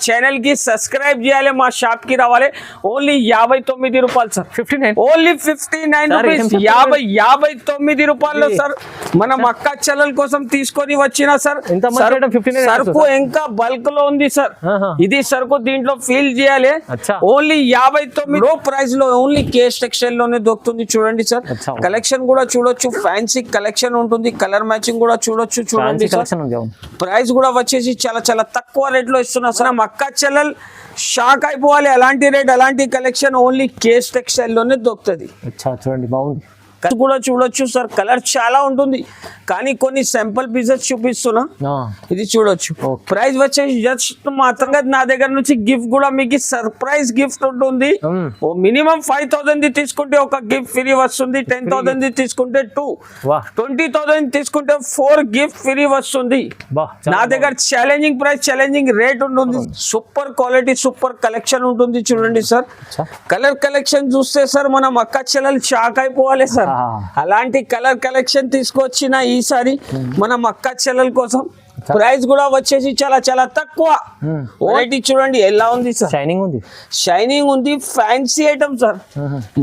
Channel కి subscribe చేయాలి, మా షాప్ కి రావాలి. ఓన్లీ 59 రూపాయలు సార్. 59 only 59 rupees. 59 రూపాయలు సార్. మన మక్క చెల్లెల కోసం తీసుకొని వచ్చిన సార్. సరుకు ఇంకా బల్క్ లో ఉంది సార్. ఇది సరుకు దీంట్లో ఫీల్ చేయాలి. ఓన్లీ 59 లో ప్రైస్ లో ఓన్లీ కేస్ టెక్స్టైల్ లోనే దొరుకుతుంది. చూడండి సార్, కలెక్షన్ కూడా చూడొచ్చు. ఫ్యాన్సీ కలెక్షన్ ఉంటుంది, కలర్ మ్యాచింగ్ కూడా చూడొచ్చు. చూడండి సార్, ప్రైస్ కూడా వచ్చేసి చాలా చాలా తక్కువ రేట్ లో ఇస్తున్నా సార్. మక్క చెల్లెల్ షాక్ అయిపోవాలి. అలాంటి రేట్, అలాంటి కలెక్షన్ ఓన్లీ కేస్ టెక్స్టైల్ లోనే దొరుకుతుంది. చూడండి, బాగుంది కూడా చూడొచ్చు సార్. కలర్ చాలా ఉంటుంది, కానీ కొన్ని సింపుల్ పీసెస్ చూపిస్తున్నా. ఇది చూడొచ్చు. ప్రైస్ వచ్చేసి జస్ట్ మాత్రంగా నా దగ్గర నుంచి గిఫ్ట్ కూడా మీకు సర్ప్రైజ్ గిఫ్ట్ ఉంటుంది. మినిమం 5000 తీసుకుంటే ఒక గిఫ్ట్ ఫ్రీ వస్తుంది. 10,000 తీసుకుంటే 2, 20,000 తీసుకుంటే 4 గిఫ్ట్ ఫ్రీ వస్తుంది. నా దగ్గర ఛాలెంజింగ్ ప్రైస్, ఛాలెంజింగ్ రేట్ ఉంటుంది. సూపర్ క్వాలిటీ, సూపర్ కలెక్షన్ ఉంటుంది. చూడండి సార్, కలర్ కలెక్షన్ చూస్తే సార్ మన మక్క చెల్లెలు షాక్ అయిపోవాలి సార్. అలాంటి కలర్ కలెక్షన్ తీసుకొచ్చిన ఈసారి మన మక్క చెల్లెల కోసం. ప్రైస్ కూడా వచ్చేసి చాలా చాలా తక్కువ. వెరైటీ చూడండి ఎలా ఉంది సార్. షైనింగ్ ఉంది, ఫ్యాన్సీ ఐటమ్ సార్.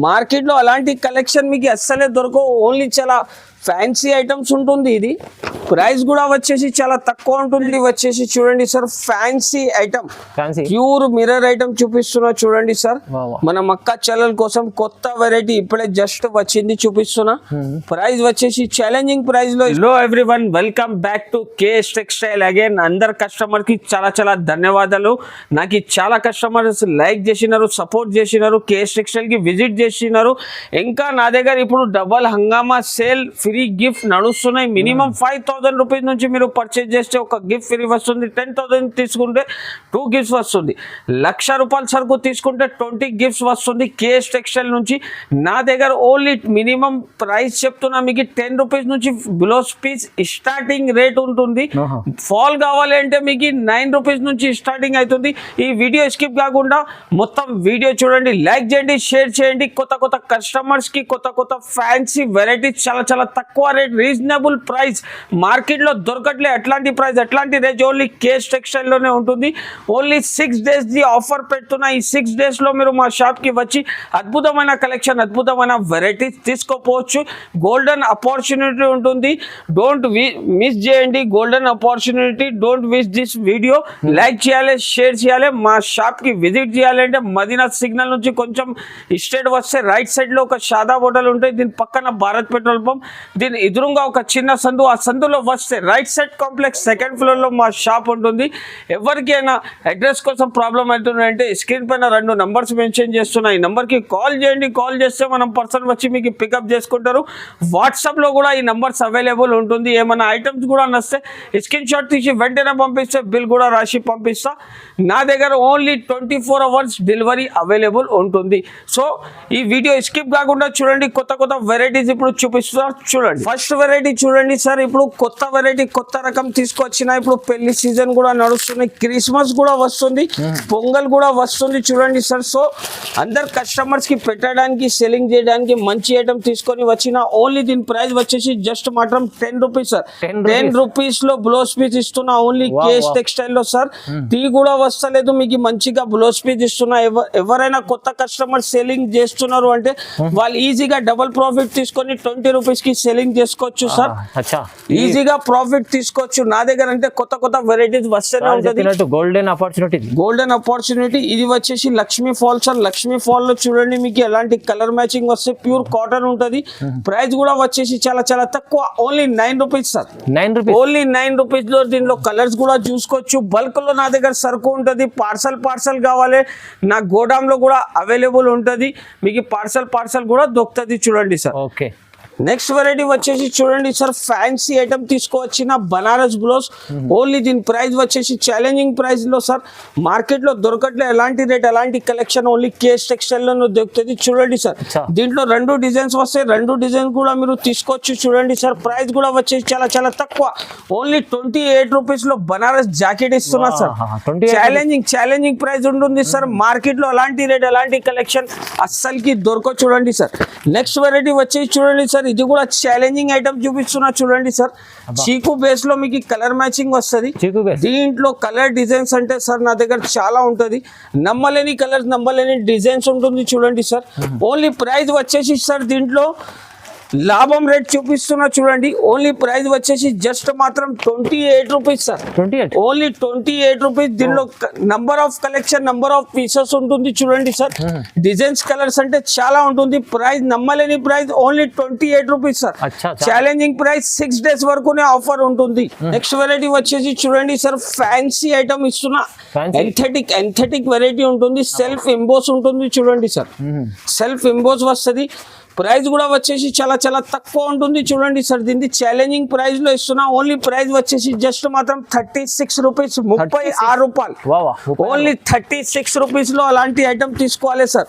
మార్కెట్ లో అలాంటి కలెక్షన్ మీకు అస్సలే దొరకవు. ఓన్లీ చాలా ఫ్యాన్సీ ఐటమ్స్ ఉంటుంది. ఇది ప్రైస్ కూడా వచ్చేసి చాలా తక్కువ ఉంటుంది. వచ్చేసి చూడండి sir, fancy item, pure mirror item చూపిస్తున్నా. చూడండి సార్, మన మక్క చెల్లెల కోసం కొత్త వెరైటీ ఇప్పుడే జస్ట్ వచ్చింది, చూపిస్తున్నా. ప్రైస్ వచ్చేసి ఛాలెంజింగ్ ప్రైస్ లో. Hello everyone, welcome back to KS textile again. అందరు కస్టమర్ కి చాలా చాలా ధన్యవాదాలు. నాకు చాలా కస్టమర్స్ లైక్ చేసినారు, సపోర్ట్ చేసినారు, కేఎస్ టెక్స్టైల్ కి విజిట్ చేసినారు. ఇంకా నా దగ్గర ఇప్పుడు డబల్ హంగామా సేల్, ఫ్రీ గిఫ్ట్ నడుస్తున్నాయి. మినిమం 5,000 రూపీస్ నుంచి మీరు పర్చేజ్ చేస్తే ఒక గిఫ్ట్ ఫ్రీ వస్తుంది. 10,000 తీసుకుంటే 2 గిఫ్ట్స్ వస్తుంది. 1,00,000 రూపాయల సరుకు తీసుకుంటే 20 గిఫ్ట్స్ వస్తుంది. కేఎస్ టెక్స్టైల్ నుంచి నా దగ్గర ఓన్లీ మినిమం ప్రైస్ చెప్తున్నా మీకు 10 రూపీస్ నుంచి బ్లౌజ్ పీస్ స్టార్టింగ్ రేట్ ఉంటుంది. ఫాల్ కావాలి అంటే మీకు 9 రూపీస్ నుంచి స్టార్టింగ్ అవుతుంది. ఈ వీడియో స్కిప్ కాకుండా మొత్తం వీడియో చూడండి, లైక్ చేయండి, షేర్ చేయండి. కొత్త కొత్త కస్టమర్స్ కి కొత్త కొత్త ఫ్యాన్సీ వెరైటీస్, చాలా చాలా తక్కువ రేట్, రీజనబుల్ ప్రైస్. మార్కెట్ లో దొరకట్లే అట్లాంటి ప్రైస్, అట్లాంటి రేంజ్ ఓన్లీ కేఎస్ టెక్స్టైల్ లోనే ఉంటుంది. ఓన్లీ 6 డేస్ ది ఆఫర్ పెడుతున్నా. ఈ 6 డేస్ లో మీరు మా షాప్ కి వచ్చి అద్భుతమైన కలెక్షన్, అద్భుతమైన వెరైటీస్ తీసుకోపోవచ్చు. గోల్డెన్ ఆపర్చునిటీ ఉంటుంది. డోంట్ మిస్ చేయండి golden opportunity. Don't miss this video. Like చేయాలి, షేర్ చేయాలి. మా షాప్ కి విజిట్ చేయాలంటే మదీనా సిగ్నల్ నుంచి కొంచెం స్ట్రైట్ వస్తే రైట్ సైడ్ లో ఒక షాదా హోటల్ ఉంటుంది. దీని పక్కన భారత్ పెట్రోల్ పంప్, దీని ఎదురుగా ఒక చిన్న సందు. ఆ సందులో వస్తే right side complex 2nd floor లో మా షాప్ ఉంటుంది. ఎవరికైనా అడ్రస్ కోసం ప్రాబ్లం అవుతుందంటే స్క్రీన్ పైన 2 నంబర్స్ మెన్షన్ చేస్తున్నా. ఈ నంబర్ కి కాల్ చేయండి. కాల్ చేస్తే మనం పర్సన్ వచ్చి మీకు పికప్ చేసుకుంటారు. వాట్సాప్ లో కూడా ఈ నంబర్స్ అవైలబుల్ ఉంటుంది. ఏమైనా ఐటమ్స్ కూడా నస్తే స్క్రీన్ షాట్ తీసి వెంటనే పంపిస్తే బిల్ కూడా రాసి పంపిస్తా. నా దగ్గర ఓన్లీ 24 అవర్స్ డెలివరీ అవైలబుల్ ఉంటుంది. సో ఈ వీడియో స్కిప్ కాకుండా చూడండి. కొత్త కొత్త వెరైటీస్ ఇప్పుడు చూపిస్తా. చూడండి, ఫస్ట్ వెరైటీ చూడండి సార్. ఇప్పుడు కొత్త వెరైటీ, కొత్త రకం తీసుకొచ్చిన. ఇప్పుడు పెళ్లి సీజన్ కూడా నడుస్తుంది, క్రిస్మస్ కూడా వస్తుంది, పొంగల్ కూడా వస్తుంది. చూడండి సార్, సో అందరు కస్టమర్స్ కి పెట్టడానికి, సెల్లింగ్ చేయడానికి మంచి ఐటమ్ తీసుకొని వచ్చిన. ఓన్లీ దీని ప్రైస్ వచ్చేసి జస్ట్ మాత్రం 10 రూపీస్ సార్. 10 రూపీస్ లో బ్లౌజ్ పీస్ ఇస్తున్నా. ఓన్లీ కేఎస్ టెక్స్టైల్ లో సార్. టీ కూడా వస్తలేదు, మీకు మంచిగా బ్లౌజ్ పీస్ ఇస్తున్నా. ఎవరైనా కొత్త కస్టమర్ సెల్లింగ్ చేస్తున్నారు అంటే వాళ్ళు ఈజీగా డబుల్ ప్రాఫిట్ తీసుకొని 20 రూపీస్ కి సెల్లింగ్ చేసుకోవచ్చు సార్. ఈజీగా ప్రాఫిట్ తీసుకోవచ్చు. నా దగ్గర అంటే కొత్త కొత్త వెరైటీస్ వస్తూనే ఉంటుంది. Golden opportunity. ఇది వచ్చేసి Lakshmi fall sir. Lakshmi fall లో చూడండి మీకు ఎలాంటి కలర్ మ్యాచింగ్ వస్తే ప్యూర్ కాటన్ ఉంటుంది. ప్రైస్ కూడా వచ్చేసి చాలా చాలా తక్కువ. Only 9 rupees sir. Only 9 rupees లో దీనిలో కలర్స్ కూడా చూసుకోవచ్చు. బల్క్ లో నా దగ్గర సరుకు ఉంటుంది. పార్సల్ కావాలి నా గోడామ్ లో కూడా అవైలబుల్ ఉంటుంది. మీకు పార్సల్ కూడా దొరుకుతుంది. చూడండి సార్. ఓకే, నెక్స్ట్ వెరైటీ వచ్చేసి చూడండి సార్, ఫ్యాన్సీ ఐటమ్ తీసుకువచ్చిన బనారస్ బ్లౌజ్. ఓన్లీ దీని ప్రైస్ వచ్చేసి ఛాలెంజింగ్ ప్రైస్ లో సార్. మార్కెట్ లో దొరకట్లే అలాంటి రేట్, అలాంటి కలెక్షన్ ఓన్లీ కేఎస్ టెక్స్టైల్ లో దొరుకుతుంది. చూడండి సార్, దీంట్లో 2 డిజైన్స్ వస్తాయి. 2 డిజైన్ కూడా మీరు తీసుకోవచ్చు. చూడండి సార్, ప్రైస్ కూడా వచ్చేసి చాలా చాలా తక్కువ. ఓన్లీ 28 రూపీస్ లో బనారస్ జాకెట్ ఇస్తున్నా సార్. ఛాలెంజింగ్ ప్రైస్ ఉంటుంది సార్. మార్కెట్ లో అలాంటి రేట్, అలాంటి కలెక్షన్ అస్సలకి దొరకవు. చూడండి సార్, నెక్స్ట్ వెరైటీ వచ్చేసి చూడండి సార్, సార్ ఇది కూడా ఛాలెంజింగ్ ఐటమ్ చూపిస్తున్నా చూడండి సార్. చీకు బేస్ లో మీకు కలర్ మ్యాచింగ్ వస్తుంది. దీంట్లో కలర్ డిజైన్స్ అంటే సార్ నా దగ్గర చాలా ఉంటది. నమ్మలేని కలర్స్, నమ్మలేని డిజైన్స్ ఉంటుంది చూడండి సార్. ఓన్లీ ప్రైస్ వచ్చేసి సార్ దీంట్లో లాభం రేట్ చూపిస్తున్నా చూడండి. ఓన్లీ ప్రైస్ వచ్చేసి జస్ట్ మాత్రం 28 రూపీస్ సార్. 28 only 28 rupees. దీనిలో number of collection, number of pieces ఉంటుంది చూడండి సార్. డిజైన్స్, కలర్స్ అంటే చాలా ఉంటుంది. ప్రైస్ నమ్మలేని price only 28 rupees sir. Challenging price 6 days వరకునే ఆఫర్ ఉంటుంది. నెక్స్ట్ వెరైటీ వచ్చేసి చూడండి సార్, ఫ్యాన్సీ ఐటమ్ ఇస్తున్నా. ఎంథెటిక్ వెరైటీ ఉంటుంది. సెల్ఫ్ ఎంబోస్ ఉంటుంది చూడండి సార్. సెల్ఫ్ ఎంబోస్ వస్తుంది. ప్రైస్ కూడా వచ్చేసి చాలా చాలా తక్కువ ఉంటుంది చూడండి సార్. దీన్ని ఛాలెంజింగ్ ప్రైస్ లో ఇస్తున్నా. ఓన్లీ ప్రైస్ వచ్చేసి జస్ట్ మాత్రం 36 రూపీస్, 36 రూపాయలు. ఓన్లీ 36 రూపీస్ లో అలాంటి ఐటమ్ తీసుకోవాలి సార్.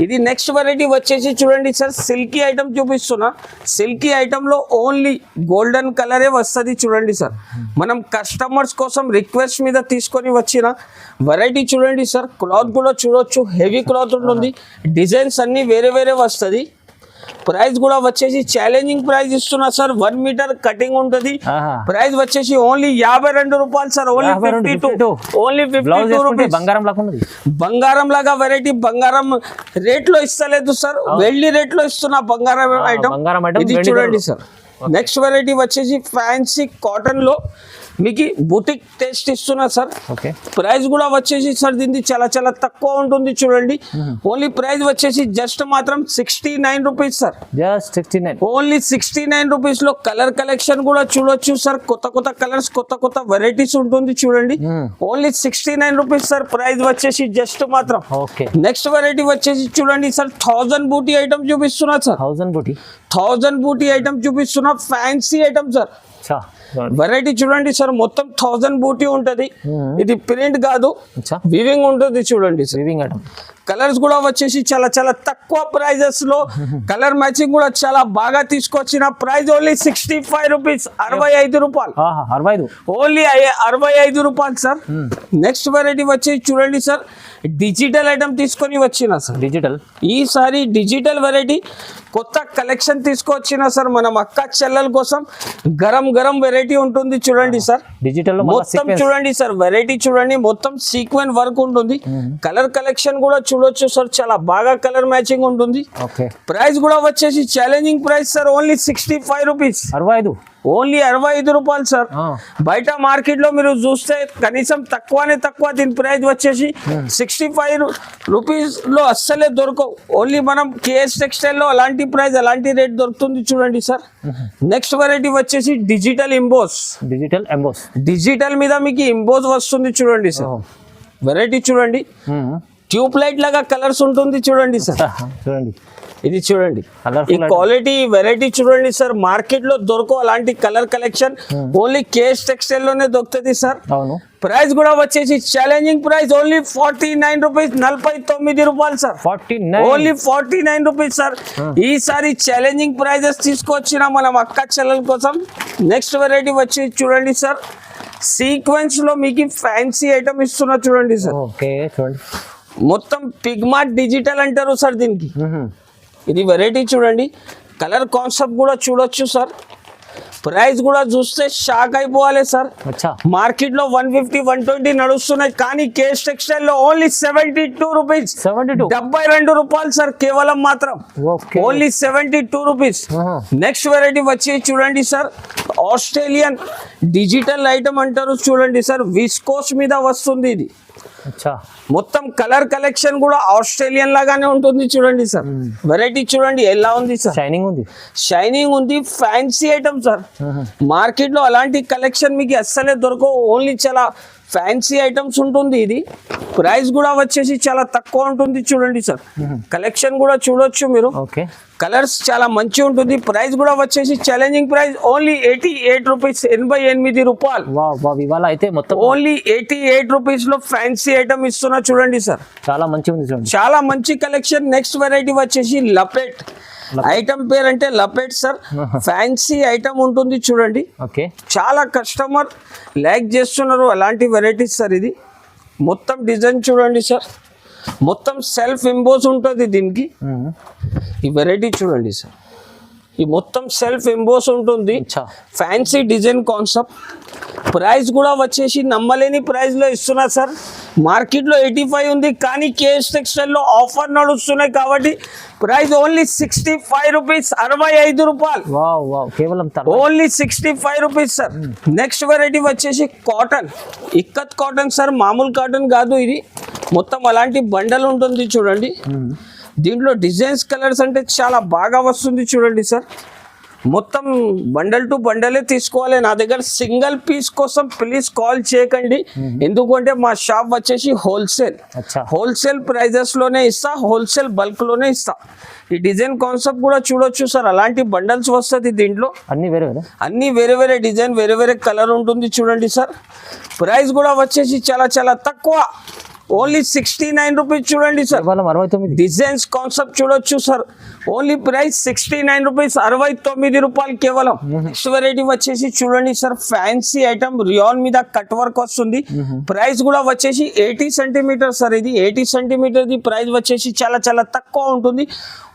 ఇది నెక్స్ట్ వెరైటీ వచ్చేసి చూడండి సార్, సిల్కీ ఐటమ్ చూపిస్తున్నా. సిల్కీ ఐటమ్ లో ఓన్లీ గోల్డెన్ కలరే వస్తుంది చూడండి సార్. మనం కస్టమర్స్ కోసం రిక్వెస్ట్ మీద తీసుకొని వచ్చిన వెరైటీ చూడండి సార్. క్లాత్ కూడా చూడొచ్చు, హెవీ క్లాత్ ఉంటుంది. డిజైన్స్ అన్ని వేరే వేరే వస్తుంది. ప్రైస్ కూడా వచ్చేసి ఛాలెంజింగ్ ప్రైస్ ఇస్తున్నా సార్. 1 మీటర్ కటింగ్ ఉంటుంది. ప్రైస్ వచ్చేసి ఓన్లీ 52 రూపాయలు సార్. Only 52, only 52 rupees. బంగారం లాగా వెరైటీ. బంగారం రేట్ లో ఇస్తలేదు సార్, వెళ్లి రేట్ లో ఇస్తున్నా బంగారం ఐటమ్. ఇది చూడండి సార్. నెక్స్ట్ వెరైటీ వచ్చేసి ఫ్యాన్సీ కాటన్ లో మీకు బుటిక్ టేస్ట్ ఇస్తున్నా సార్. ప్రైస్ కూడా వచ్చేసి సార్ దీన్ని చాలా చాలా తక్కువ ఉంటుంది చూడండి. ఓన్లీ ప్రైస్ వచ్చేసి జస్ట్ మాత్రం 69 రూపీస్ సార్. ఓన్లీ 69 రూపీస్ లో కలర్ కలెక్షన్ కూడా చూడొచ్చు సార్. కొత్త కొత్త కలర్స్, కొత్త కొత్త వెరైటీస్ ఉంటుంది చూడండి. Only 69 rupees sir. ప్రైస్ వచ్చేసి జస్ట్ మాత్రం. నెక్స్ట్ వెరైటీ వచ్చేసి చూడండి సార్, 1000 బూటీ ఐటమ్ చూపిస్తున్నా సార్. 1000 బూటీ ఐటమ్ చూపిస్తున్నా. Fancy item sir. వెరైటీ చూడండి సార్, మొత్తం 1000 బూటీ ఉంటది. ఇది ప్రింట్ కాదు, వివింగ్ ఉంటుంది చూడండి సార్. కలర్స్ కూడా వచ్చేసి చాలా చాలా తక్కువ ప్రైజెస్ లో కలర్ మ్యాచింగ్ కూడా చాలా బాగా తీసుకొచ్చిన. ప్రైస్ ఓన్లీ 65 రూపీస్, 65 రూపాయలు. ఓన్లీ 65 రూపాయలు సార్. నెక్స్ట్ వెరైటీ వచ్చేసి చూడండి సార్, డిజిటల్ ఐటమ్ తీసుకొని వచ్చిన సార్. ఈసారి డిజిటల్ వెరైటీ కొత్త కలెక్షన్ తీసుకొచ్చిన సార్. మనం అక్క చెల్లెల కోసం గరం గరం వెరైటీ ఉంటుంది చూడండి సార్. డిజిటల్ మొత్తం చూడండి సార్. వెరైటీ చూడండి, మొత్తం సీక్వెన్స్ వర్క్ ఉంటుంది. కలర్ కలెక్షన్ కూడా చూడొచ్చు సార్, చాలా బాగా కలర్ మ్యాచింగ్ ఉంటుంది. ప్రైస్ కూడా వచ్చేసి challenging price sir. Only 65 rupees. Only 65 రూపాయలు సార్. బయట మార్కెట్ లో మీరు చూస్తే కనీసం తక్కువనే తక్కువ. దీని ప్రైస్ వచ్చేసి 65 రూపీస్ లో అస్సలే దొరకవు. ఓన్లీ మనం కేఎస్ టెక్స్టైల్ లో అలాంటి ప్రైస్, అలాంటి రేట్ దొరుకుతుంది చూడండి సార్. నెక్స్ట్ వెరైటీ వచ్చేసి డిజిటల్ ఎంబోస్. డిజిటల్ మీద మీకు ఎంబోస్ వస్తుంది చూడండి సార్. వెరైటీ చూడండి, ట్యూబ్ లైట్ లాగా కలర్స్ ఉంటుంది చూడండి సార్. ఇది చూడండి, ఈ క్వాలిటీ వెరైటీ చూడండి సార్. మార్కెట్ లో దొరకవు అలాంటి colour collection. Only KS textile లోనే దొరుకుతుంది సార్. ప్రైస్ కూడా వచ్చేసి ఛాలెంజింగ్ ప్రైస్ ఓన్లీ 49 రూపీస్, 49 రూపాయలు సార్. Only 49 rupees sir. ఈసారి ఛాలెంజింగ్ ప్రైజెస్ తీసుకొచ్చిన మనం అక్క చెల్లెల కోసం. నెక్స్ట్ వెరైటీ వచ్చి చూడండి సార్, సీక్వెన్స్ లో మీకు ఫ్యాన్సీ ఐటమ్ ఇస్తున్నా చూడండి సార్. మొత్తం పిగ్మార్ట్ డిజిటల్ అంటారు సార్ దీనికి. ఇది వెరైటీ చూడండి, కలర్ కాన్సెప్ట్ కూడా చూడొచ్చు సార్. ప్రైస్ కూడా చూస్తే షాక్ అయిపోవాలి సార్. మార్కెట్ లో 150, 120 నడుస్తున్నాయి, కానీ కేఎస్ టెక్స్టైల్ లో ఓన్లీ 72 రూపీస్, 72 రూపాయలు సార్. కేవలం మాత్రం ఓన్లీ 72 రూపీస్. నెక్స్ట్ వెరైటీ వచ్చి చూడండి సార్, ఆస్ట్రేలియన్ డిజిటల్ ఐటమ్ అంటారు చూడండి సార్. విస్కోస్ మీద వస్తుంది ఇది. మొత్తం కలర్ కలెక్షన్ కూడా ఆస్ట్రేలియన్ లాగానే ఉంటుంది చూడండి సార్. వెరైటీ చూడండి ఎలా ఉంది సార్. షైనింగ్ ఉంది. Fancy item sir. మార్కెట్ లో అలాంటి కలెక్షన్ మీకు అస్సలే దొరకవు. ఓన్లీ చాలా ఫ్యాన్సీ ఐటమ్స్ ఉంటుంది. ఇది ప్రైస్ కూడా వచ్చేసి చాలా తక్కువ ఉంటుంది చూడండి సార్. కలెక్షన్ కూడా చూడొచ్చు మీరు. కలర్స్ చాలా మంచి ఉంటుంది. ప్రైస్ కూడా వచ్చేసి ఛాలెంజింగ్ ప్రైస్ ఓన్లీ 88 రూపీస్, 88 రూపాయలు. అయితే మొత్తం ఓన్లీ 88 రూపీస్ లో ఫ్యాన్సీ ఐటమ్ ఇస్తున్నా చూడండి సార్. చాలా మంచి ఉంది చూడండి, చాలా మంచి కలెక్షన్. నెక్స్ట్ వెరైటీ వచ్చేసి లపెట్. ఐటమ్ పేరు అంటే లపెట్ సార్. ఫ్యాన్సీ ఐటమ్ ఉంటుంది చూడండి. చాలా కస్టమర్ లైక్ చేస్తున్నారు అలాంటి వెరైటీస్ సార్. ఇది మొత్తం డిజైన్ చూడండి సార్, మొత్తం సెల్ఫ్ ఎంబోస్ ఉంటుంది దీనికి. ఈ వెరైటీ చూడండి సార్. ఈ మొత్తం సెల్ఫ్ ఎంబోస్ ఉంటుంది, అచ్చా. Fancy design concept. ప్రైస్ కూడా వచ్చేసి నమ్మలేని ప్రైస్ లో ఇస్తున్నా సార్. మార్కెట్ లో 85 ఉంది, కానీ కేఎస్ టెక్స్టైల్ లో ఆఫర్ నడుస్తున్నాయి కాబట్టి ప్రైస్ ఓన్లీ 65 రూపీస్, 65 రూపాయలు, వావ్ వావ్, కేవలం only 65 rupees sir. Next variety వచ్చేసి కాటన్, ఇక్కత్ కాటన్ సార్, మామూలు కాటన్ కాదు ఇది, మొత్తం అలాంటి బండల్ ఉంటుంది చూడండి. దీంట్లో డిజైన్స్ కలర్స్ అంటే చాలా బాగా వస్తుంది చూడండి సార్. మొత్తం బండల్ టు బండలే తీసుకోవాలి నా దగ్గర. సింగిల్ పీస్ కోసం ప్లీజ్ కాల్ చేయకండి, ఎందుకంటే మా షాప్ వచ్చేసి హోల్సేల్, అచ్చా. హోల్సేల్ ప్రైజెస్ లోనే ఇస్తా, హోల్సేల్ బల్క్ లోనే ఇస్తా. ఈ డిజైన్ కాన్సెప్ట్ కూడా చూడొచ్చు సార్, అలాంటి బండల్స్ వస్తుంది దీంట్లో. అన్ని వేరే వేరే, అన్ని వేరే వేరే డిజైన్, వేరే వేరే కలర్ ఉంటుంది చూడండి సార్. ప్రైస్ కూడా వచ్చేసి చాలా చాలా తక్కువ, ఓన్లీ 69 రూపీస్ చూడండి సార్. కేవలం 69. డిజైన్స్ కాన్సెప్ట్ చూడొచ్చు సార్, ఓన్లీ ప్రైస్ 69 రూపీస్, 69 రూపాయలు కేవలం. నెక్స్ట్ వెరైటీ వచ్చేసి చూడండి సార్, ఫ్యాన్సీ ఐటమ్ రియాన్ మీద కట్ వర్క్ వస్తుంది. ప్రైస్ కూడా వచ్చేసి 80 సెంటీమీటర్ సార్, ఇది 80 సెంటీమీటర్ ది ప్రైస్ వచ్చేసి చాలా చాలా తక్కువ ఉంటుంది.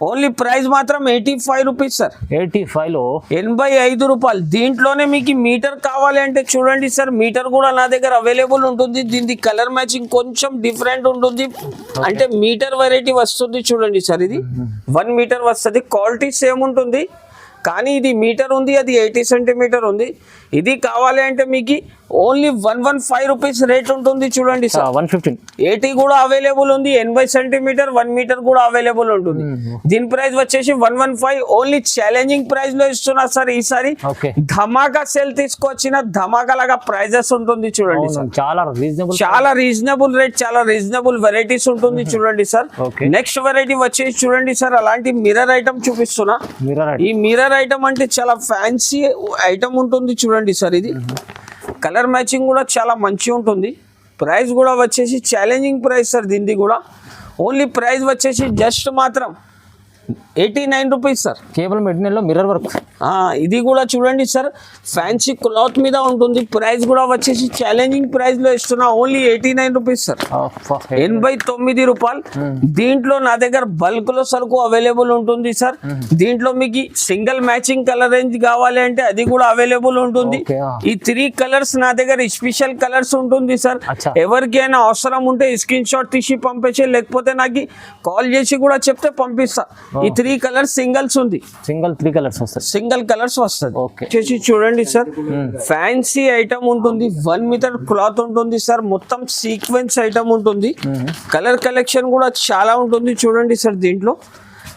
ఓన్లీ ప్రైస్ మాత్రం 85 రూపీస్ సార్, 85 లో 85 రూపాయలు. దీంట్లోనే మీకు మీటర్ కావాలి అంటే చూడండి సార్, మీటర్ కూడా నా దగ్గర అవైలబుల్ ఉంటుంది. దీని కలర్ మ్యాచింగ్ కొంచెం డిఫరెంట్ ఉంటుంది, అంటే మీటర్ వెరైటీ వస్తుంది చూడండి సార్. ఇది 1 మీటర్ వస్తుంది, క్వాలిటీ సేమ్ ఉంటుంది, కానీ ఇది మీటర్ ఉంది, అది 80 సెంటీమీటర్ ఉంది. ఇది కావాలి అంటే మీకు ఓన్లీ 115 రూపీస్ రేట్ ఉంటుంది చూడండి సార్. 115. 80 కూడా అవైలబుల్ ఉంది, 80 సెంటీమీటర్ 1 మీటర్ కూడా అవైలబుల్ ఉంటుంది. దీని ప్రైస్ వచ్చేసి 115, ఓన్లీ ఛాలెంజింగ్ ప్రైస్ లో ఇస్తున్నా సార్. ఈసారి ధమాకా సేల్ తీసుకొచ్చిన ధమాకా లాగా ప్రైజెస్ ఉంటుంది చూడండి సార్. చాలా రీజనబుల్, చాలా రీజనబుల్ రేట్, చాలా రీజనబుల్ వెరైటీస్ ఉంటుంది చూడండి సార్. నెక్స్ట్ వెరైటీ వచ్చేసి చూడండి సార్, అలాంటి మిర్రర్ ఐటమ్ చూపిస్తున్నా. ఈ మిర్రర్ ఐటమ్ అంటే చాలా ఫ్యాన్సీ ఐటమ్ ఉంటుంది చూడండి సార్. ఇది కలర్ మ్యాచింగ్ కూడా చాలా మంచిగా ఉంటుంది. ప్రైస్ కూడా వచ్చేసి ఛాలెంజింగ్ ప్రైస్ సార్. దీనిది కూడా ఓన్లీ ప్రైస్ వచ్చేసి జస్ట్ మాత్రం 89 రూపీస్ సార్, కేవలం 89 లో మిర్రర్ వర్క్. ఇది కూడా చూడండి సార్, ఫ్యాన్సీ క్లాత్ మీద ఉంటుంది. ప్రైస్ కూడా వచ్చేసి ఛాలెంజింగ్ ప్రైస్ లో ఇస్తున్నా, ఓన్లీ 89 రూపీస్ సార్, 89 రూపాయలు. దీంట్లో నా దగ్గర బల్క్ లో సరుకు అవైలబుల్ ఉంటుంది సార్. దీంట్లో మీకు సింగిల్ మ్యాచింగ్ కలర్ రేంజ్ కావాలి అంటే అది కూడా అవైలబుల్ ఉంటుంది. ఈ 3 కలర్స్ నా దగ్గర స్పెషల్ కలర్స్ ఉంటుంది సార్. ఎవరికైనా అవసరం ఉంటే స్క్రీన్ షాట్ తీసి పంపించే, లేకపోతే నాకు కాల్ చేసి కూడా చెప్తే పంపిస్తా. ఈ 3 కలర్స్ సింగిల్స్ ఉంది, సింగిల్ 3 కలర్స్ వస్తాయి, సింగిల్ కలర్స్ వస్తుంది. వచ్చేసి చూడండి సార్, ఫ్యాన్సీ ఐటమ్ ఉంటుంది, 1 మీటర్ క్లాత్ ఉంటుంది సార్, మొత్తం సీక్వెన్స్ ఐటమ్ ఉంటుంది. కలర్ కలెక్షన్ కూడా చాలా ఉంటుంది చూడండి సార్. దీంట్లో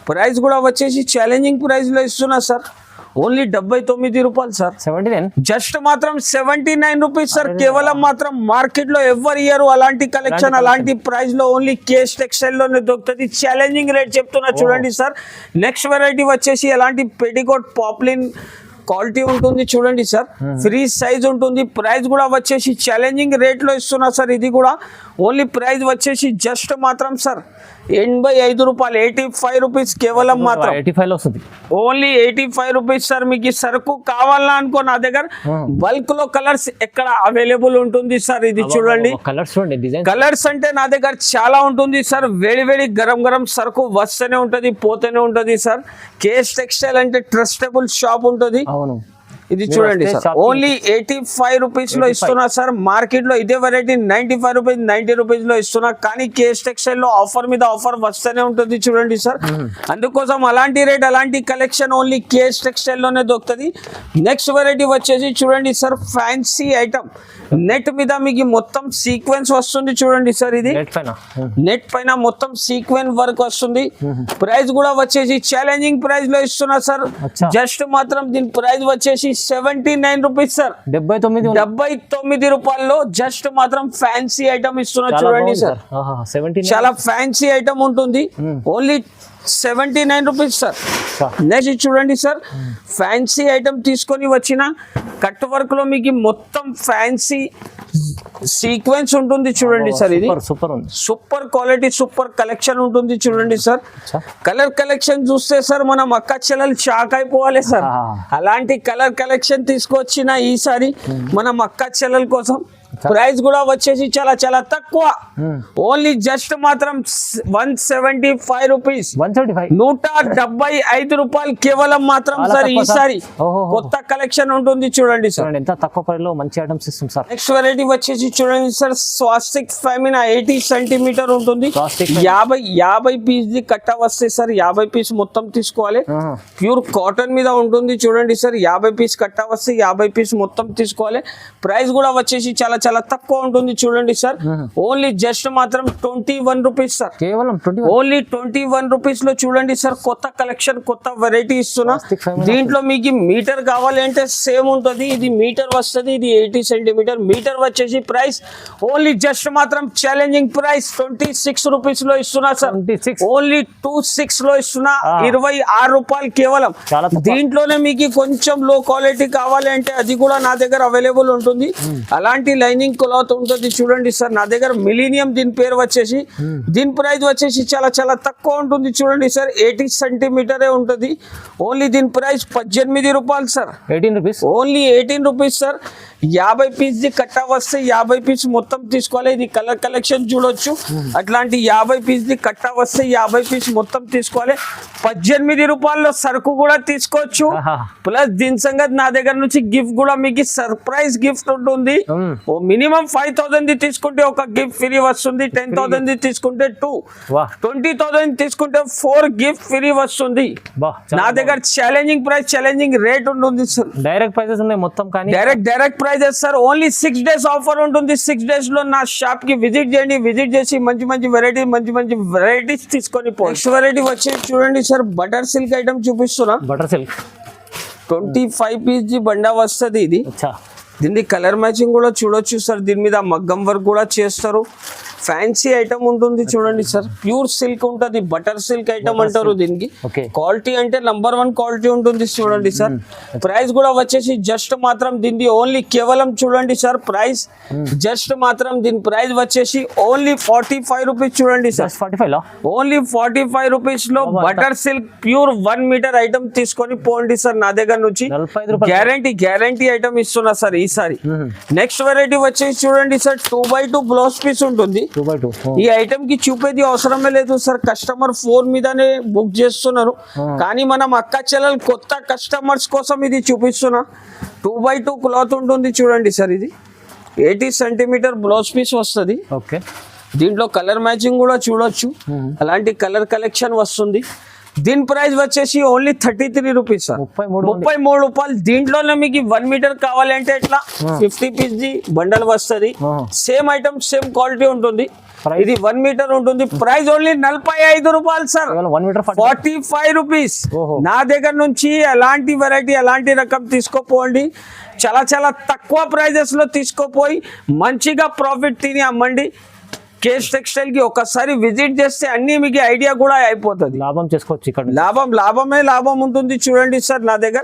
ప్రైస్ కూడా వచ్చేసి ఛాలెంజింగ్ ప్రైస్ లో ఇస్తున్నా సార్, ఓన్లీ 79 రూపాయలు సార్. 79, జస్ట్ మాత్రం 79 రూపీస్ సార్. కేవలం మాత్రం మార్కెట్ లో ఎవరు ఇయర్ అలాంటి కలెక్షన్, అలాంటి ప్రైస్ లో ఓన్లీ కేఎస్ టెక్స్టైల్ లోనే దొరుకుతుంది. ఛాలెంజింగ్ రేట్ చెప్తున్నా చూడండి సార్. నెక్స్ట్ వెరైటీ వచ్చేసి అలాంటి పెటికోట్ పాప్లిన్ క్వాలిటీ ఉంటుంది చూడండి సార్, ఫ్రీ సైజ్ ఉంటుంది. ప్రైస్ కూడా వచ్చేసి ఛాలెంజింగ్ రేట్ లో ఇస్తున్నా సార్. ఇది కూడా ఓన్లీ ప్రైస్ వచ్చేసి జస్ట్ మాత్రం సార్ 85 రూపాయలు, 85 రూపీస్ కేవలం మాత్రం. 85 లో వస్తుంది, ఓన్లీ 85 రూపీస్ సార్. మీకు సరుకు కావాలన్నా అనుకో నా దగ్గర బల్క్ లో కలర్స్ ఎక్కడ అవైలబుల్ ఉంటుంది సార్. ఇది చూడండి, కలర్స్ చూడండి, డిజైన్ కలర్స్ అంటే నా దగ్గర చాలా ఉంటుంది సార్. వేడి వేడి గరం గరం సరుకు వస్తూనే ఉంటది, పోతూనే ఉంటది సార్. కేఎస్ టెక్స్టైల్ అంటే ట్రస్టబుల్ షాప్ ఉంటుంది. అవును, ఇది చూడండి సార్, ఓన్లీ 85 రూపీస్ లో ఇస్తున్నా సార్. మార్కెట్ లో ఇదే వెరైటీ 95 రూపీస్, 90 రూపీస్ లో ఇస్తున్నా, కానీ కేఎస్ టెక్స్టైల్ లో ఆఫర్ మీద ఆఫర్ వస్తూనే ఉంటుంది చూడండి సార్. అందుకోసం అలాంటి రేట్, అలాంటి కలెక్షన్ ఓన్లీ కేఎస్ టెక్స్టైల్ లోనే దొరుకుతుంది. నెక్స్ట్ వెరైటీ వచ్చేసి చూడండి సార్, ఫ్యాన్సీ ఐటమ్ నెట్ మీద మీకు మొత్తం సీక్వెన్స్ వస్తుంది చూడండి సార్. ఇది నెట్ పైన మొత్తం సీక్వెన్స్ వర్క్ వస్తుంది. ప్రైస్ కూడా వచ్చేసి ఛాలెంజింగ్ ప్రైస్ లో ఇస్తున్నా సార్. జస్ట్ మాత్రం దీని ప్రైస్ వచ్చేసి 79 రూపీస్ సార్, 79 రూపాయల్లో జస్ట్ మాత్రం ఫ్యాన్సీ ఐటమ్ ఇస్తున్నా చూడండి సార్. చాలా ఫ్యాన్సీ ఐటమ్ ఉంటుంది, ఓన్లీ 79 రూపీస్ సార్. నెక్స్ట్ చూడండి సార్, ఫ్యాన్సీ ఐటమ్ తీసుకొని వచ్చిన కట్ వర్క్ లో మీకు మొత్తం ఫ్యాన్సీ సీక్వెన్స్ ఉంటుంది చూడండి సార్. ఇది సూపర్ క్వాలిటీ, సూపర్ కలెక్షన్ ఉంటుంది చూడండి సార్. కలర్ కలెక్షన్ చూస్తే సార్ మనం అక్క చెల్లెలు షాక్ అయిపోవాలి సార్. అలాంటి కలర్ కలెక్షన్ తీసుకొచ్చిన ఈసారి మనం అక్క చెల్లెల కోసం ప్రైస్ కూడా వచ్చేసి చాలా చాలా తక్కువ, ఓన్లీ జస్ట్ మాత్రం 175 రూపీస్, 175. 175 రూపాయలు కేవలం మాత్రం సార్. ఈసారి కొత్త కలెక్షన్ ఉంటుంది చూడండి సార్. ఎంత తక్కువ ప్రైస్ లో మంచి ఐటమ్స్ ఇస్తుంది సార్. నెక్స్ట్ వెరైటీ వచ్చేసి చూడండి సార్, స్వాస్టిక్ ఫెమినా 80 సెంటీమీటర్ ఉంటుంది. 50 పీస్ ది కట్ట వస్తాయి సార్. 50 పీస్ మొత్తం తీసుకోవాలి. ప్యూర్ కాటన్ మీద ఉంటుంది చూడండి సార్. 50 పీస్ కట్ట వస్తే 50 పీస్ మొత్తం తీసుకోవాలి. ప్రైస్ కూడా వచ్చేసి చాలా చాలా తక్కువ ఉంటుంది చూడండి సార్. ఓన్లీ జస్ట్ మాత్రం 21 రూపీస్ సార్. కేవలం ఓన్లీ 21 రూపీస్ లో చూడండి సార్. కొత్త కలెక్షన్, కొత్త వెరైటీ ఇస్తున్నా. దీంట్లో మీకు మీటర్ కావాలి అంటే సేమ్ ఉంటుంది. ఇది మీటర్ వస్తుంది, ఇది 80 సెంటీమీటర్. మీటర్ వచ్చేసి ప్రైస్ ఓన్లీ జస్ట్ మాత్రం ఛాలెంజింగ్ ప్రైస్ 26 రూపీస్ లో ఇస్తున్నా సార్. ఓన్లీ 26 లో ఇస్తున్నా. 26 రూపాయలు కేవలం. దీంట్లోనే మీకు కొంచెం లో క్వాలిటీ కావాలి అంటే అది కూడా నా దగ్గర అవైలబుల్ ఉంటుంది. అలాంటి లైనింగ్ క్లాత్ ఉంటుంది చూడండి సార్ నా దగ్గర. మిలీనియం దీని పేరు వచ్చేసి. దీని ప్రైస్ వచ్చేసి చాలా చాలా తక్కువ ఉంటుంది చూడండి సార్. 80 సెంటీమీటరే ఉంటుంది. ఓన్లీ దీని ప్రైస్ 18 రూపాయలు sir. 18 rupees. Only 18 rupees sir. 50 piece ది కట్ట వస్తే 50 పీస్ మొత్తం తీసుకోవాలి. ఇది కలర్ కలెక్షన్ చూడొచ్చు. అట్లాంటి 50 పీస్ ది కట్ట వస్తే 50 పీస్ మొత్తం తీసుకోవాలి. 18 రూపాయల్లో సరుకు కూడా తీసుకోవచ్చు. ప్లస్ దీని సంగతి నా దగ్గర నుంచి గిఫ్ట్ కూడా మీకు సర్ప్రైజ్ గిఫ్ట్ ఉంటుంది. మినిమం 5000 ది తీసుకుంటే ఒక గిఫ్ట్ ఫ్రీ వస్తుంది. 10,000 ది తీసుకుంటే 2, 20,000 తీసుకుంటే 4 గిఫ్ట్ ఫ్రీ వస్తుంది. నా దగ్గర ఛాలెంజింగ్ ప్రైస్, ఛాలెంజింగ్ రేట్ ఉంటుంది సార్. డైరెక్ట్ ప్రైజెస్ ఉన్నాయి మొత్తం. కానీ direct prices sir. Only 6 days offer ఉంటుంది. 6 డేస్ లో నా షాప్ కి విజిట్ చేయండి. విజిట్ చేసి మంచి మంచి వెరైటీస్ తీసుకొని పో. నెక్స్ట్ వెరైటీ వచ్చి చూడండి సార్, బటర్ సిల్క్ ఐటమ్ చూపిస్తున్నా. బటర్ సిల్క్ 25 పీస్ ది బండా వస్తుంది ఇది. దీన్ని కలర్ మ్యాచింగ్ కూడా చూడొచ్చు సార్. దీని మీద మగ్గం వర్క్ కూడా చేస్తారు. ఫ్యాన్సీ ఐటమ్ ఉంటుంది చూడండి సార్. ప్యూర్ సిల్క్ ఉంటుంది. బటర్ సిల్క్ ఐటమ్ అంటారు దీనికి. క్వాలిటీ అంటే నంబర్ 1 క్వాలిటీ ఉంటుంది చూడండి సార్. ప్రైస్ కూడా వచ్చేసి జస్ట్ మాత్రం దీన్ని ఓన్లీ కేవలం చూడండి సార్. ప్రైస్ జస్ట్ మాత్రం దీని ప్రైస్ వచ్చేసి ఓన్లీ 45 రూపీస్ చూడండి సార్. 45 లో ఓన్లీ 45 రూపీస్ లో butter silk pure 1 metre item తీసుకొని పోండి సార్ నా దగ్గర నుంచి. గ్యారంటీ ఐటమ్ ఇస్తున్నా సార్ ఈసారి. నెక్స్ట్ వెరైటీ వచ్చేసి చూడండి సార్, 2x2 బ్లౌజ్ పీస్ ఉంటుంది. ఈ ఐటమ్ కి చూపేది అవసరమే లేదు సార్. కస్టమర్ ఫోన్ మీదనే బుక్ చేస్తున్నారు. కానీ మనం అక్క చెల్లెలు కొత్త కస్టమర్స్ కోసం ఇది చూపిస్తున్నా. 2x2 క్లాత్ ఉంటుంది చూడండి సార్. ఇది 80 సెంటీమీటర్ బ్లౌజ్ పీస్ వస్తుంది. దీంట్లో కలర్ మ్యాచింగ్ కూడా చూడొచ్చు. అలాంటి కలర్ కలెక్షన్ వస్తుంది. దీని ప్రైస్ వచ్చేసి ఓన్లీ 33 రూపీస్ సార్. 33 రూపాయలు. దీంట్లోనే మీకు 1 మీటర్ కావాలి అంటే ఎట్లా 50 పీస్ ది బండల్ వస్తుంది. సేమ్ ఐటమ్, సేమ్ క్వాలిటీ ఉంటుంది. ఇది 1 మీటర్ ఉంటుంది. ప్రైస్ ఓన్లీ 45 రూపాయలు సార్. 45 రూపీస్. నా దగ్గర నుంచి ఎలాంటి వెరైటీ, ఎలాంటి రకం తీసుకోపోండి. చాలా చాలా తక్కువ ప్రైజెస్ లో తీసుకోపోయి మంచిగా ప్రాఫిట్ తిని అమ్మండి. కేస్ టెక్స్టైల్ కి ఒకసారి విజిట్ చేస్తే అన్ని మీకు ఐడియా కూడా అయిపోతుంది. లాభం చేసుకోవచ్చు ఇక్కడ. లాభం ఉంటుంది చూడండి సార్ నా దగ్గర.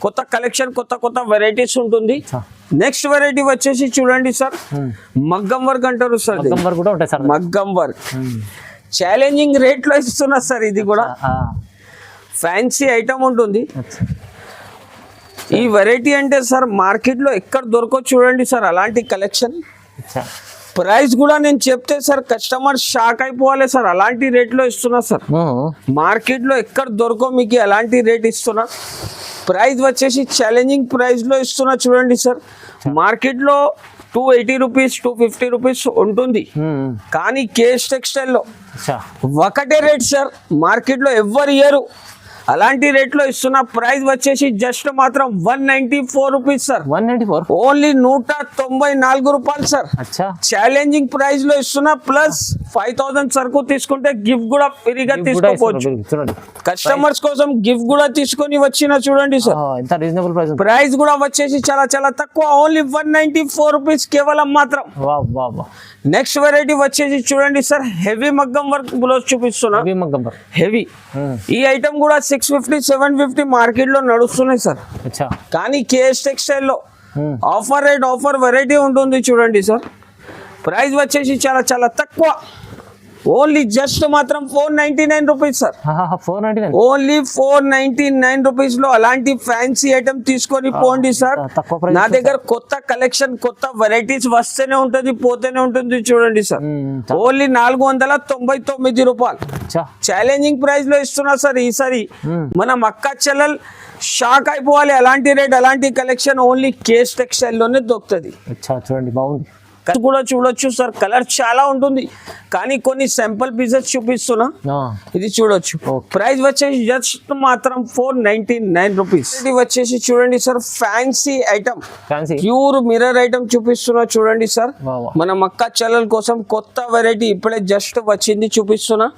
కొత్త కలెక్షన్, కొత్త వెరైటీస్ ఉంటుంది. నెక్స్ట్ వెరైటీ వచ్చేసి చూడండి సార్, మగ్గం వర్క్ అంటారు సార్. మగ్గం వర్క్ ఛాలెంజింగ్ రేట్ లో ఇస్తున్నా సార్. ఇది కూడా ఫ్యాన్సీ ఐటమ్ ఉంటుంది. ఈ వెరైటీ అంటే సార్ మార్కెట్ లో ఎక్కడ దొరకో చూడండి సార్ అలాంటి కలెక్షన్. ప్రైస్ కూడా నేను చెప్తే సార్ కస్టమర్ షాక్ అయిపోవాలి సార్. అలాంటి రేట్ లో ఇస్తున్నా సార్. మార్కెట్ లో ఎక్కడ దొరకో మీకు అలాంటి రేట్ ఇస్తున్నా. ప్రైస్ వచ్చేసి ఛాలెంజింగ్ ప్రైస్ లో ఇస్తున్నా చూడండి సార్. మార్కెట్ లో 280 రూపీస్, 250 రూపీస్ ఉంటుంది. కానీ కేఎస్ టెక్స్టైల్ లో ఒకటే రేట్ సార్. మార్కెట్ లో ఎవరు ఇయరు. అలాంటి రేట్ లో ఇస్తున్న. ప్రైస్ వచ్చేసి జస్ట్ మాత్రం 194 రూపీస్ సార్. 194 ఓన్లీ 194 రూపాయలు సార్. ఛాలెంజింగ్ ప్రైస్ లో ఇస్తున్నా. ప్లస్ 5000 సరుకు తీసుకుంటే గిఫ్ట్ కూడా ఫ్రీగా తీసుకోవచ్చు. కస్టమర్స్ కోసం గిఫ్ట్ కూడా తీసుకొని వచ్చిన చూడండి సార్. ప్రైస్ కూడా వచ్చేసి చాలా చాలా తక్కువ. ఓన్లీ 194 రూపీస్ కేవలం మాత్రం. నెక్స్ట్ వెరైటీ వచ్చేసి చూడండి సార్, హెవీ మగ్గం వర్క్ బ్లౌజ్ చూపిస్తున్నా. హెవీ ఈ ఐటమ్ కూడా 650, 750 మార్కెట్ లో నడుస్తున్నాయి సార్. కానీ కేఎస్ టెక్స్టైల్ లో ఆఫర్ వెరైటీ ఉంటుంది చూడండి సార్. ప్రైస్ వచ్చేసి చాలా చాలా తక్కువ. ఓన్లీ జస్ట్ మాత్రం 499 రూపీస్ సార్. 499. ఓన్లీ 499 రూపీస్ లో అలాంటి ఫ్యాన్సీ ఐటమ్ తీసుకొని పోండి సార్. తక్కువ ప్రైస్ నా దగ్గర కొత్త కలెక్షన్ కొత్త వెరైటీస్ వస్తేనే ఉంటుంది పోతేనే ఉంటుంది చూడండి సార్. ఓన్లీ 499 రూపాయలు ఛాలెంజింగ్ ప్రైస్ లో ఇస్తున్నా సార్. ఈసారి మనం అక్క చెల్లెల్ షాక్ అయిపోవాలి. అలాంటి రేట్ అలాంటి కలెక్షన్ ఓన్లీ కేస్ టెక్స్టైల్ లోనే దొరుకుతుంది. చూడండి బాగుంది. కూడా చూడొచ్చు సార్. కలర్ చాలా ఉంటుంది కానీ కొన్ని సింపుల్ పీసెస్ చూపిస్తున్నా. ఇది చూడొచ్చు. ప్రైస్ వచ్చేసి జస్ట్ మాత్రం 499 రూపీస్. ఇది వచ్చేసి చూడండి sir fancy item pure mirror item చూపిస్తున్నా చూడండి సార్. మన మక్క చెల్లెల కోసం కొత్త వెరైటీ ఇప్పుడే జస్ట్ వచ్చింది చూపిస్తున్నా.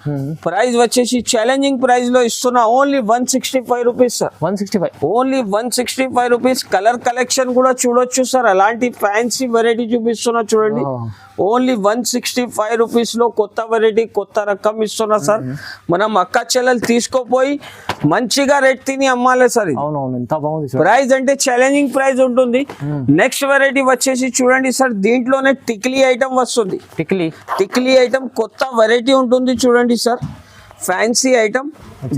ప్రైస్ వచ్చేసి ఛాలెంజింగ్ ప్రైస్ లో ఇస్తున్నా only 165 rupees sir. 165 only 165 rupees. Colour collection కూడా చూడొచ్చు సార్. అలాంటి ఫ్యాన్సీ వెరైటీ చూపిస్తున్నా చూడండి. ఓన్లీ 165 రూపీస్ లో కొత్త వెరైటీ కొత్త రకం ఇస్తున్నా సార్. మనం అక్క చెల్లెలు తీసుకోపోయి మంచిగా రేట్ తిని అమ్మాలి సార్. ప్రైస్ అంటే ఛాలెంజింగ్ ప్రైస్ ఉంటుంది. నెక్స్ట్ వెరైటీ వచ్చేసి చూడండి సార్. దీంట్లోనే టిక్లీ ఐటమ్ వస్తుంది. టిక్లీ ఐటమ్ కొత్త వెరైటీ ఉంటుంది చూడండి సార్. ఫ్యాన్సీ ఐటమ్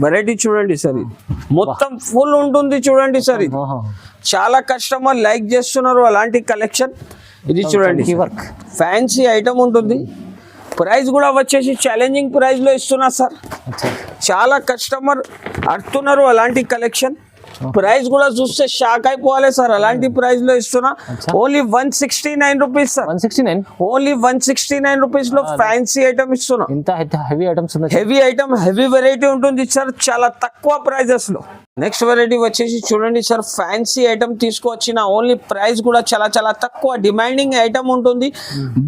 వెరైటీ చూడండి సార్. ఇది మొత్తం ఫుల్ ఉంటుంది చూడండి సార్. ఇది చాలా కస్టమర్ లైక్ చేస్తున్నారు అలాంటి కలెక్షన్. ఇది చూడండి ఫ్యాన్సీ ఐటమ్ ఉంటుంది. ప్రైస్ కూడా వచ్చేసి ఛాలెంజింగ్ ప్రైస్ లో ఇస్తున్నా సార్. చాలా కస్టమర్ అడుగుతున్నారు అలాంటి కలెక్షన్. ప్రైస్ కూడా చూస్తే షాక్ అయిపోవాలి సార్. అలాంటి ప్రైస్ లో ఇస్తున్నా only 169 rupees sir. 169 only 169 rupees లో ఫ్యాన్సీ ఐటమ్ ఇస్తున్నా. Heavy items heavy item heavy variety ఉంటుంది సార్ చాలా తక్కువ ప్రైజెస్ లో. నెక్స్ట్ వెరైటీ వచ్చేసి చూడండి సార్. ఫ్యాన్సీ ఐటమ్ తీసుకువచ్చిన ఓన్లీ ప్రైస్ కూడా చాలా చాలా తక్కువ డిమాండింగ్ ఐటమ్ ఉంటుంది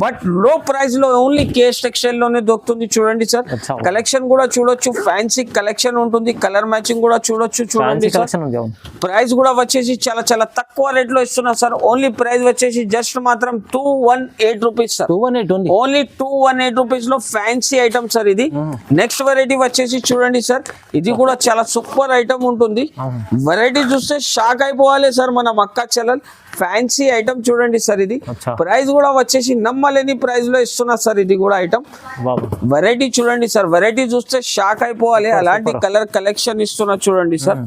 బట్ లో ప్రైస్ లో ఓన్లీ కేస్ టెక్స్టైల్ లోనే దొరుకుతుంది చూడండి సార్. కలెక్షన్ కూడా చూడొచ్చు. ఫ్యాన్సీ కలెక్షన్ ఉంటుంది. కలర్ మ్యాచింగ్ కూడా చూడొచ్చు చూడండి సార్. ప్రైస్ కూడా వచ్చేసి చాలా చాలా తక్కువ రేట్ లో ఇస్తున్నా సార్. ఓన్లీ ప్రైస్ వచ్చేసి జస్ట్ మాత్రం 218 రూపీస్ సార్. ఓన్లీ 218 రూపీస్ లో ఫ్యాన్సీ ఐటమ్ సార్ ఇది. నెక్స్ట్ వెరైటీ వచ్చేసి చూడండి సార్. ఇది కూడా చాలా సూపర్ ఐటమ్ ఉంటుంది. వెరైటీ చూస్తే షాక్ అయిపోవాలి సార్. మన మక్క చెల్లెల్ ఫ్యాన్సీ ఐటమ్ చూడండి సార్. ఇది ప్రైస్ కూడా వచ్చేసి నమ్మలేని ప్రైస్ లో ఇస్తున్నా సార్. ఇది కూడా ఐటమ్ వెరైటీ చూడండి సార్. వెరైటీ చూస్తే షాక్ అయిపోవాలి. అలాంటి కలర్ కలెక్షన్ ఇస్తున్నా చూడండి sir.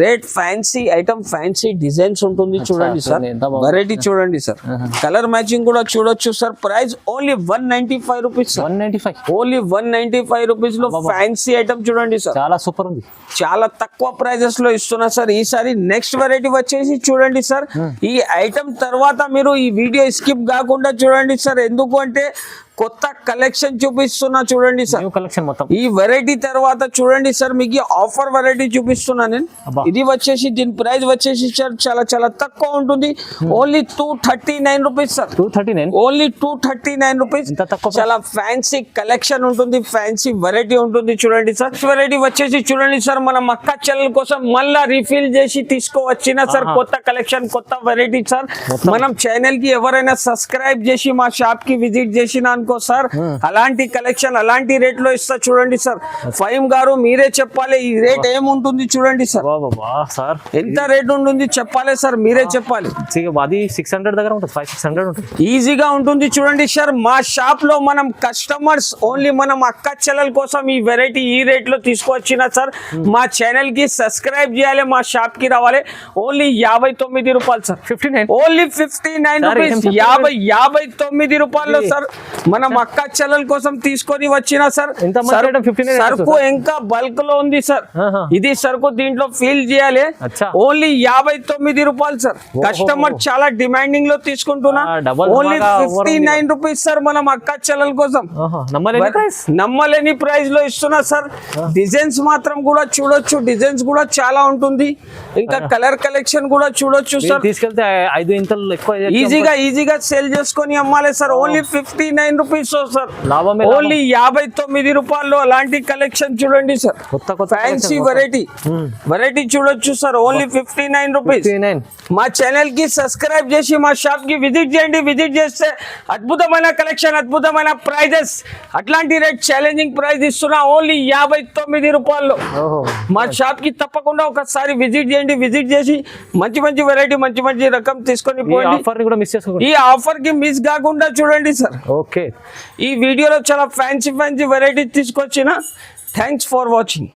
Rate fancy item fancy designs ఉంటుంది చూడండి సార్. వెరైటీ చూడండి సార్. కలర్ మ్యాచింగ్ కూడా చూడొచ్చు sir. Price only 195 rupees. Only 195 rupees లో ఫ్యాన్సీ ఐటమ్ చూడండి సార్. చాలా సూపర్ ఉంది. చాలా తక్కువ ప్రైజెస్ లో ఇస్తున్నా సార్. ఈసారి నెక్స్ట్ వెరైటీ వచ్చేసి చూడండి సార్. ఈ ఐటమ్ తర్వాత మీరు ఈ వీడియో స్కిప్ కాకుండా చూడండి సార్. ఎందుకు అంటే కొత్త కలెక్షన్ చూపిస్తున్నా చూడండి సార్. కలెక్షన్ మొత్తం ఈ వెరైటీ తర్వాత చూడండి సార్. మీకు ఆఫర్ వెరైటీ చూపిస్తున్నా నేను. ఇది వచ్చేసి దీని ప్రైస్ వచ్చేసి సార్ చాలా చాలా తక్కువ ఉంటుంది. Only 239 rupees sir. 239 only 239 rupees. చాలా ఫ్యాన్సీ కలెక్షన్ ఉంటుంది. ఫ్యాన్సీ వెరైటీ ఉంటుంది చూడండి సార్. వెరైటీ వచ్చేసి చూడండి సార్. మన మక్క చెల్లెల కోసం మళ్ళా రీఫిల్ చేసి తీసుకువచ్చిన సార్ కొత్త కలెక్షన్ కొత్త వెరైటీ సార్. మనం ఛానల్ కి ఎవరైనా సబ్స్క్రైబ్ చేసి మా షాప్ కి విజిట్ చేసిన సార్ అలాంటి కలెక్షన్ అలాంటి రేట్ లో ఇస్తా చూడండి సార్. ఫైమ్ గారు మీరే చెప్పాలి ఈ రేట్ ఏముంటుంది చూడండి సార్. ఎంత రేట్ ఉంటుంది చెప్పాలి సార్. మీరే చెప్పాలి. 600 దగ్గర ఉంటుంది. 500-600 ఉంటుంది. ఈజీగా ఉంటుంది చూడండి సార్. మా షాప్ లో మనం కస్టమర్స్ ఓన్లీ మనం అక్క చెల్లెల కోసం ఈ వెరైటీ ఈ రేట్ లో తీసుకొచ్చిన సార్. మా ఛానల్ కి సబ్స్క్రైబ్ చేయాలి మా షాప్ కి రావాలి. ఓన్లీ 59 రూపాయలు సార్. 59 only 59 rupees. 59 రూపాయలు సార్. మనం అక్క చెల్లెల కోసం తీసుకొని వచ్చిన సార్. సరుకు ఇంకా బల్క్ లో ఉంది సార్. ఇది సరుకు దీంట్లో ఫీల్ చేయాలి. ఓన్లీ 59 రూపాయలు సార్. కస్టమర్ చాలా డిమాండింగ్ లో తీసుకుంటున్నా. Only 59 rupees sir. మనం అక్క చెల్లెల కోసం నమ్మలేని ప్రైస్ లో ఇస్తున్నా సార్. డిజైన్స్ మాత్రం కూడా చూడొచ్చు. డిజైన్స్ కూడా చాలా ఉంటుంది. ఇంకా కలర్ కలెక్షన్ కూడా చూడొచ్చు సార్. తీసుకెళ్తే 5 ఇంతలు ఎక్కువ ఈజీగా సేల్ చేసుకొని అమ్మాలి sir. Only 59 rupees sir. Only 59 రూపాయలు అలాంటి కలెక్షన్ చూడండి సార్. ఫ్యాన్సీ వెరైటీ చూడొచ్చు సార్. Only 59 rupees. మా ఛానల్ కి సబ్స్క్రైబ్ చేసి మా షాప్ కి విజిట్ చేయండి. విజిట్ చేస్తే అద్భుతమైన కలెక్షన్ అద్భుతమైన ప్రైజెస్ అట్లాంటి రేట్ ఛాలెంజింగ్ ప్రైస్ ఇస్తున్నా. ఓన్లీ 59 రూపాయలు. మా షాప్ కి తప్పకుండా ఒకసారి విజిట్ చేయండి. విజిట్ చేసి మంచి మంచి వెరైటీ మంచి మంచి రకం తీసుకొని పోండి. ఈ ఆఫర్ కి మిస్ కాకుండా చూడండి సార్. ఓకే రైట్ ఈ వీడియోలో చాలా ఫ్యాన్సీ వెరైటీ తీసుకొచ్చిన. Thanks for watching.